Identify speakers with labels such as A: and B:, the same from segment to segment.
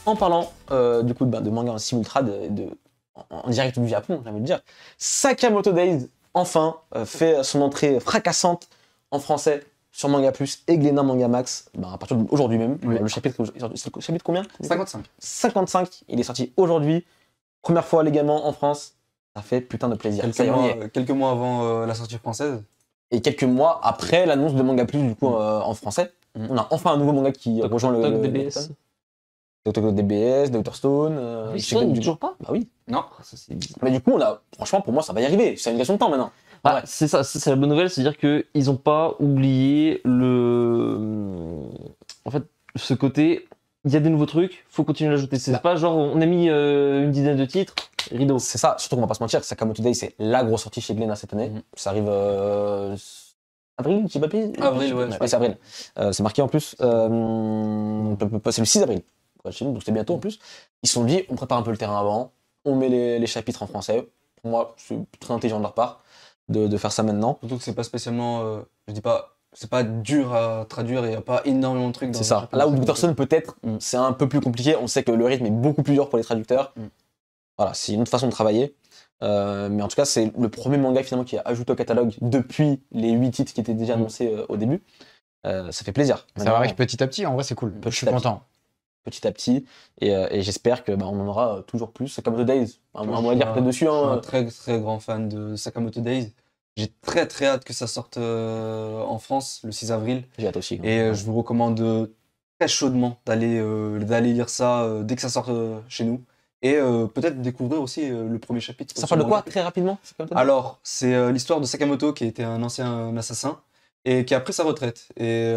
A: En parlant du coup de manga en simultrade en direct du Japon, j'ai envie de dire, Sakamoto Days enfin fait son entrée fracassante en français sur Manga Plus et Glénat Manga Max à partir d'aujourd'hui même.
B: Oui.
A: Le chapitre, c'est le chapitre combien?
B: 55.
A: 55, il est sorti aujourd'hui. Première fois légalement en France. Ça fait putain de plaisir.
B: Quelques mois avant la sortie française.
A: Et quelques mois après l'annonce de Manga Plus du coup en français. On a enfin un nouveau manga qui rejoint le
C: DBS.
A: Dr. DBS, Dr. Stone.
C: Stone, toujours pas?
A: Bah oui.
B: Non.
C: Ça, c'est bizarre.
A: Mais du coup, franchement, pour moi, ça va y arriver. C'est une question de temps maintenant.
C: Ah,
A: Ouais.
C: c'est ça, c'est la bonne nouvelle, c'est-à-dire qu'ils n'ont pas oublié en fait, ce côté, il y a des nouveaux trucs, faut continuer à l'ajouter. C'est pas genre, on a mis une dizaine de titres, rideau.
A: C'est ça, surtout qu'on va pas se mentir, Sakamoto Days, c'est la grosse sortie chez Glénat cette année. Ça arrive avril, j'ai pas payé.
B: Avril, ouais.
A: C'est avril. C'est marqué en plus. C'est le 6 avril. Chez nous, donc c'est bientôt en plus. Ils se sont dit, on prépare un peu le terrain avant, on met les chapitres en français. Pour moi, c'est très intelligent de leur part de faire ça maintenant.
B: Surtout que c'est pas spécialement, je dis pas, c'est pas dur à traduire et il n'y a pas énormément de trucs dans
A: C'est ça. Là où Dr. Stone, peut-être, c'est un peu plus compliqué. On sait que le rythme est beaucoup plus dur pour les traducteurs. Voilà, c'est une autre façon de travailler. Mais en tout cas, c'est le premier manga finalement qui a ajouté au catalogue depuis les 8 titres qui étaient déjà annoncés au début. Ça fait plaisir.
D: Ça arrive petit à petit, en vrai, c'est cool. Je suis content.
A: Petit à petit, et j'espère que on en aura toujours plus. Sakamoto Days, on va dire peut-être dessus.
B: Je suis un très très grand fan de Sakamoto Days. J'ai très très hâte que ça sorte en France le 6 avril.
A: J'ai hâte aussi.
B: Et je vous recommande très chaudement d'aller lire ça dès que ça sort chez nous. Et peut-être découvrir aussi le premier chapitre.
A: Ça parle de quoi très rapidement?
B: Alors, c'est l'histoire de Sakamoto qui était un ancien assassin et qui a pris sa retraite. Et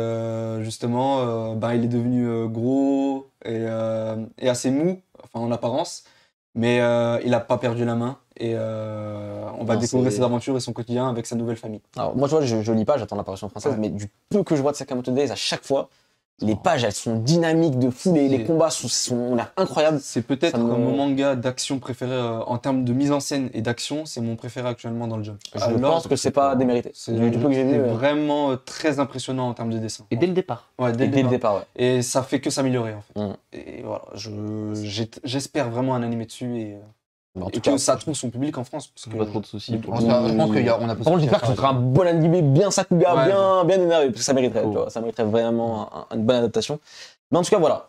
B: justement, il est devenu gros et assez mou, enfin en apparence, mais il n'a pas perdu la main. Et on va découvrir ses aventures et son quotidien avec sa nouvelle famille.
A: Alors moi, tu vois, je lis pas, j'attends l'apparition française, mais du peu que je vois de Sakamoto Days, à chaque fois, les pages, elles sont dynamiques de fou, les combats ont l'air incroyables.
B: C'est peut-être mon manga d'action préféré en termes de mise en scène et d'action, c'est mon préféré actuellement dans le jump.
A: Je pense que c'est pas démérité.
B: C'est vraiment très impressionnant en termes de dessin.
C: Et dès le départ.
B: Ouais, dès le départ.
A: Ouais.
B: Et ça fait que s'améliorer en fait. Et voilà, j'espère vraiment un animé dessus et
A: en tout
B: que
A: cas,
B: ça trouve son public en France. Parce que
C: pas trop de soucis.
D: Je pense qu'il y a, on a
A: par contre, j'espère que ce sera un bon animé, bien Sakuga, bien énervé, parce que ça mériterait, tu vois, ça mériterait vraiment une bonne adaptation. Mais en tout cas, voilà,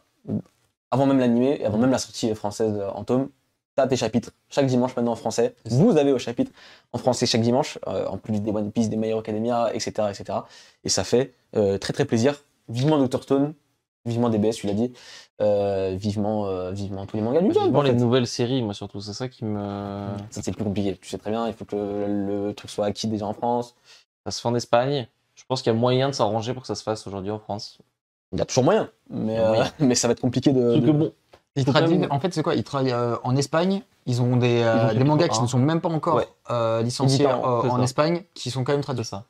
A: avant même l'animé, et avant même la sortie française en tome, t'as tes chapitres chaque dimanche maintenant en français. Vous avez vos chapitres en français chaque dimanche, en plus des One Piece, des My Hero Academia, etc., etc. Et ça fait très très plaisir. Vivement Dr. Stone, vivement DBS, tu l'as dit. Vivement tous les mangas du Jump.
C: Vivement les nouvelles séries, moi surtout, c'est ça qui me...
A: Ça, c'est plus compliqué, tu sais très bien, il faut que le truc soit acquis déjà en France.
C: Ça se fait en Espagne. Je pense qu'il y a moyen de s'arranger pour que ça se fasse aujourd'hui en France.
A: Il y a toujours moyen, mais ça va être compliqué de...
C: Parce que bon,
D: en fait, c'est quoi? Ils travaillent en Espagne, ils ont des mangas qui ne sont même pas encore licenciés en Espagne, qui sont quand même traduits.
C: ça.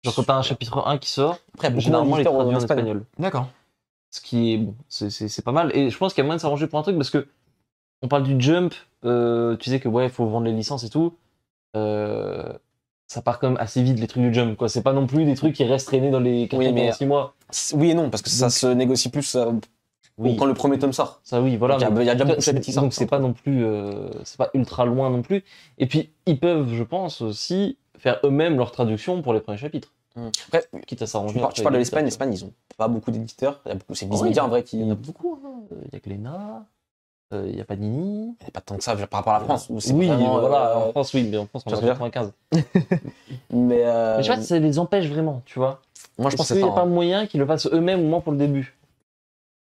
C: Genre quand t'as un chapitre 1 qui sort,
A: Après,
C: généralement les traduits en
A: espagnol.
C: espagnol.
D: D'accord.
C: Ce qui est bon, c'est pas mal. Et je pense qu'il y a moyen de s'arranger pour un truc parce que on parle du Jump, tu sais que il faut vendre les licences et tout. Ça part quand même assez vite les trucs du Jump, quoi. C'est pas non plus des trucs qui restent traînés dans les 6 mois.
A: Oui et non, parce que ça se négocie plus quand le premier tome sort.
C: Ça oui, voilà.
A: Il y a déjà beaucoup de chapitres qui sortent.
C: Donc c'est pas non plus, c'est pas ultra loin non plus. Et puis ils peuvent, je pense aussi, faire eux-mêmes leur traduction pour les premiers chapitres.
A: Après,
C: quitte à s'arranger.
A: Tu parles de l'Espagne, l'Espagne ils ont pas beaucoup d'éditeurs, c'est Viz Media en vrai qui...
C: Il y en a beaucoup, il y a Glénat, il y a Panini.
A: Il n'y a pas tant que ça par rapport à la France.
C: Oui, voilà, en France oui, mais en France on a 95.
A: Mais
C: je sais pas si ça les empêche vraiment, tu vois.
A: Moi je pense
C: qu'il n'y a pas moyen qu'ils le fassent eux-mêmes au moins pour le début.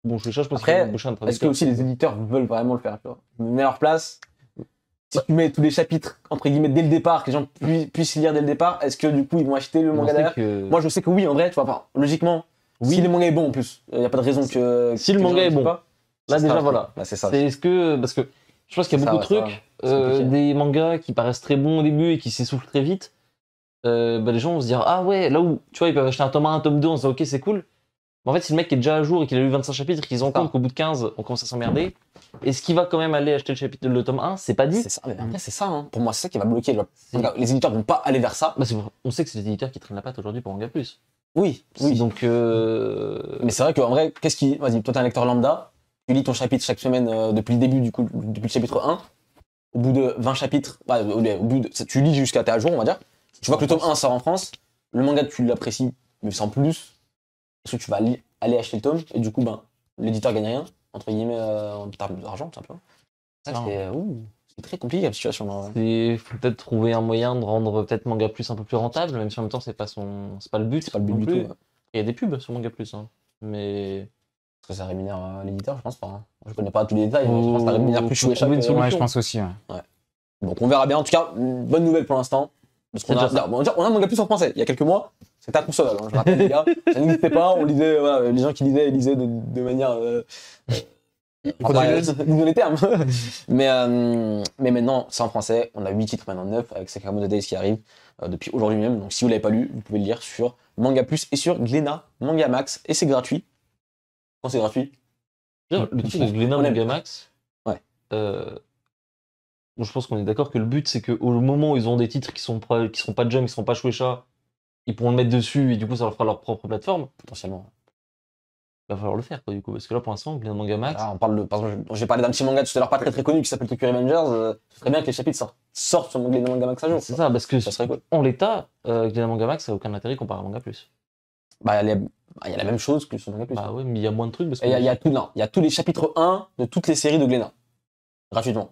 C: Bon, je pense
A: après,
C: qu'il
A: est-ce que aussi les éditeurs veulent vraiment le faire, tu vois? Mais à leur place, si tu mets tous les chapitres, entre guillemets, dès le départ, que les gens puissent lire dès le départ, est-ce que du coup ils vont acheter le manga derrière? Moi je sais que oui, en vrai, tu vois, logiquement, si le manga est bon en plus, il n'y a pas de raison que...
C: Si le manga est bon, là déjà voilà.
A: C'est ça.
C: Parce que je pense qu'il y a beaucoup de trucs, des mangas qui paraissent très bons au début et qui s'essoufflent très vite. Les gens vont se dire, ah ouais, là où, tu vois, ils peuvent acheter un tome 1, un tome 2, on se dit ok, c'est cool. Mais en fait, si le mec est déjà à jour et qu'il a lu 25 chapitres et qu'ils se rendent compte qu'au bout de 15, on commence à s'emmerder, est-ce qu'il va quand même aller acheter le tome 1? C'est pas dit.
A: C'est ça, mais après, c'est ça. Hein. Pour moi, c'est ça qui va bloquer. Les éditeurs vont pas aller vers ça.
C: Bah, on sait que c'est les éditeurs qui traînent la patte aujourd'hui pour Manga Plus.
A: Oui.
C: Donc.
A: Mais c'est vrai qu'en vrai, Vas-y, toi, t'es un lecteur lambda, tu lis ton chapitre chaque semaine depuis le début, depuis le chapitre 1. Au bout de 20 chapitres, tu lis jusqu'à t'es à jour, on va dire. Tu vois que le tome 1 sort en France, le manga, tu l'apprécies, mais sans plus. Est-ce que tu vas aller acheter le tome et du coup, l'éditeur gagne rien, entre guillemets, en termes d'argent, tout simplement. C'est très compliqué la situation.
C: Il faut peut-être trouver un moyen de rendre peut-être Manga Plus un peu plus rentable, même si en même temps, c'est pas le but.
A: C'est pas le but du tout. Ouais.
C: Il y a des pubs sur Manga Plus, hein. Mais.
A: Est-ce que ça rémunère l'éditeur? Je pense pas. Hein. Je connais pas tous les détails, mais je pense que ça rémunère plus Shueisha.
D: Ouais, je pense aussi. Ouais.
A: Donc on verra bien. En tout cas, une bonne nouvelle pour l'instant. Parce qu'on a Manga Plus en français. Il y a quelques mois, c'était inconcevable. Hein, je rappelle, les gars, ça n'existait pas. On lisait, les gens qui lisaient de manière. Désolé les termes. mais maintenant, c'est en français. On a 8 titres maintenant 9 avec Sakamoto Days qui arrive depuis aujourd'hui même. Donc si vous l'avez pas lu, vous pouvez le lire sur Manga Plus et sur Glénat, Manga Max. Et c'est gratuit. Quand c'est gratuit.
C: Le truc de Glénat, Manga Max.
A: Ouais.
C: Je pense qu'on est d'accord que le but, c'est qu'au moment où ils ont des titres qui seront pas Jump, qui seront pas Shueisha, ils pourront le mettre dessus et du coup, ça leur fera leur propre plateforme.
A: Potentiellement.
C: Il va falloir le faire, quoi, du coup. Parce que là, pour l'instant, Glénat Manga Max.
A: Là, par exemple, j'ai parlé d'un petit manga tout à l'heure pas très connu qui s'appelle Tokyo Revengers. Ce serait bien que les chapitres sortent sur Glénat Manga Max un jour.
C: C'est ça, parce que
A: ça serait cool.
C: En l'état, Glénat Manga Max, ça n'a aucun intérêt comparé à Manga Plus.
A: Il y a la même chose que sur Manga Plus.
C: Bah ouais, mais il y a moins de trucs. Parce que
A: il y a tous les chapitres 1 de toutes les séries de Glénat. Gratuitement.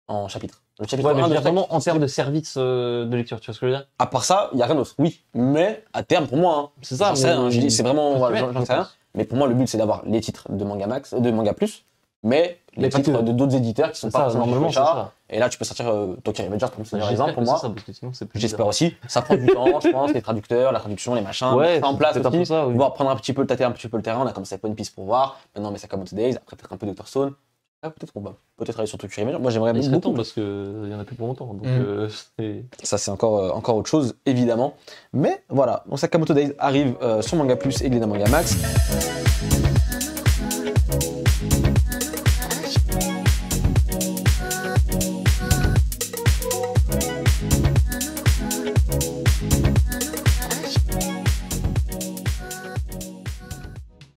A: En chapitre. Le chapitre 1
C: vraiment en termes de service de lecture, tu vois ce que je veux dire?
A: À part ça, il n'y a rien d'autre. Oui. Mais à terme, pour moi,
C: c'est ça.
A: C'est vraiment. J'en sais rien. Mais pour moi, le but, c'est d'avoir les titres de Manga Max, de Manga Plus, mais les titres de d'autres éditeurs qui sont pas
C: normalement ça.
A: Et là, tu peux sortir Tokyo Revengers comme c'est un exemple pour moi. J'espère aussi. Ça prend du temps, je pense, les traducteurs, la traduction, les machins.
C: Ouais,
A: ça en place aussi.
C: Ça, oui.
A: Voir prendre tâter un petit peu le terrain. On a commencé avec One Piece pour voir. Maintenant, mais Sakamoto Days. Après, peut-être un peu Dr. Stone. Peut-être qu'on va aller sur Tokyo Revengers. Moi, j'aimerais beaucoup
C: parce qu'il y en a plus pour longtemps. Donc,
A: ça, c'est encore autre chose, évidemment. Mais voilà. Donc, Sakamoto Days arrive sur Manga Plus et Glénat Manga Max.